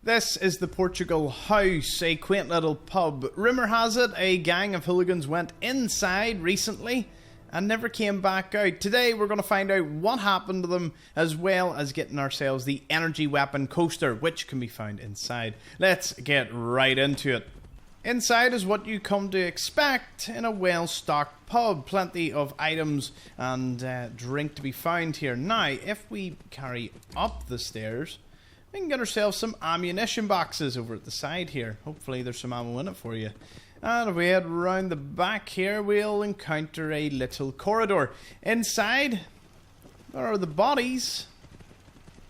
This is the Portugal House, a quaint little pub. Rumour has it a gang of hooligans went inside recently and never came back out. Today we're going to find out what happened to them, as well as getting ourselves the energy weapon coaster, which can be found inside. Let's get right into it. Inside is what you come to expect in a well-stocked pub. Plenty of items and drink to be found here. Now, if we carry up the stairs, we can get ourselves some ammunition boxes over at the side here. Hopefully there's some ammo in it for you. And if we head round the back here, we'll encounter a little corridor. Inside, there are the bodies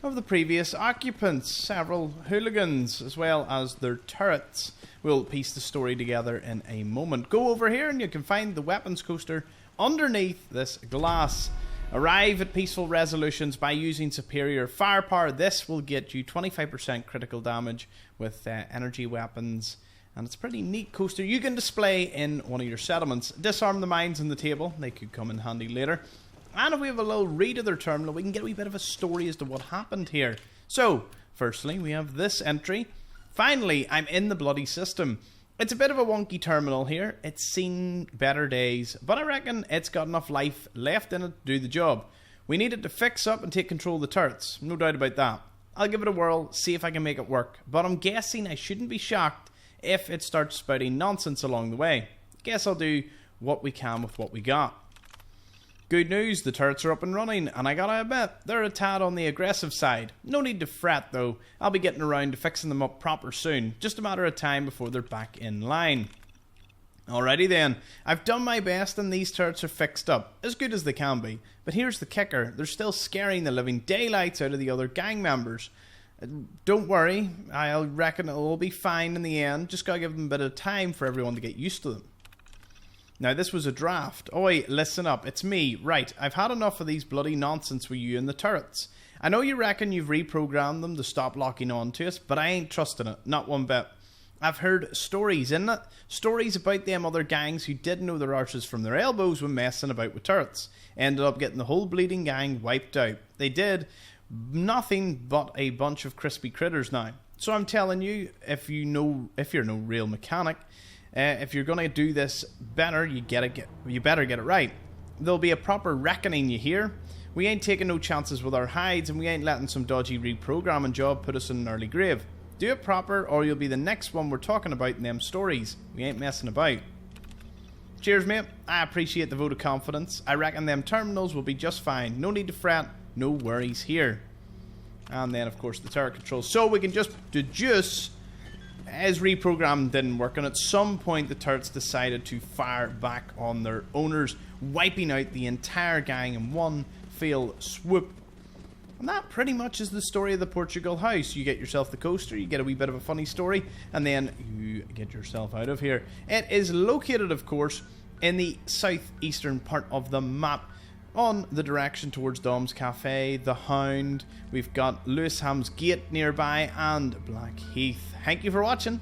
of the previous occupants, several hooligans, as well as their turrets. We'll piece the story together in a moment. Go over here and you can find the weapons coaster underneath this glass. Arrive at peaceful resolutions by using superior firepower. This will get you 25% critical damage with energy weapons. And it's a pretty neat coaster you can display in one of your settlements. Disarm the mines on the table. They could come in handy later. And if we have a little read of their terminal, we can get a wee bit of a story as to what happened here. So, firstly, we have this entry. Finally, I'm in the bloody system. It's a bit of a wonky terminal here. It's seen better days, but I reckon it's got enough life left in it to do the job. We need it to fix up and take control of the turrets. No doubt about that. I'll give it a whirl, see if I can make it work. But I'm guessing I shouldn't be shocked if it starts spouting nonsense along the way. Guess I'll do what we can with what we got. Good news, the turrets are up and running, and I gotta admit, they're a tad on the aggressive side. No need to fret though, I'll be getting around to fixing them up proper soon, just a matter of time before they're back in line. Alrighty then, I've done my best and these turrets are fixed up, as good as they can be. But here's the kicker, they're still scaring the living daylights out of the other gang members. Don't worry, I reckon it'll all be fine in the end, just gotta give them a bit of time for everyone to get used to them. Now this was a draft. Oi, listen up, it's me. Right, I've had enough of these bloody nonsense with you and the turrets. I know you reckon you've reprogrammed them to stop locking on to us, but I ain't trusting it, not one bit. I've heard stories, innit? Stories about them other gangs who didn't know their arses from their elbows when messing about with turrets. Ended up getting the whole bleeding gang wiped out. They did nothing but a bunch of crispy critters now. So I'm telling you, if you're no real mechanic, if you're going to do this better, you better get it right. There'll be a proper reckoning, you hear? We ain't taking no chances with our hides, and we ain't letting some dodgy reprogramming job put us in an early grave. Do it proper, or you'll be the next one we're talking about in them stories. We ain't messing about. Cheers, mate. I appreciate the vote of confidence. I reckon them terminals will be just fine. No need to fret. No worries here. And then, of course, the turret controls. So we can just deduce, as reprogramming didn't work, and at some point the turrets decided to fire back on their owners, wiping out the entire gang in one fell swoop. And that pretty much is the story of the Portugal House. You get yourself the coaster, you get a wee bit of a funny story, and then you get yourself out of here. It is located, of course, in the southeastern part of the map, on the direction towards Dom's Cafe, the Hound. We've got Lewisham's Gate nearby and Blackheath. Thank you for watching.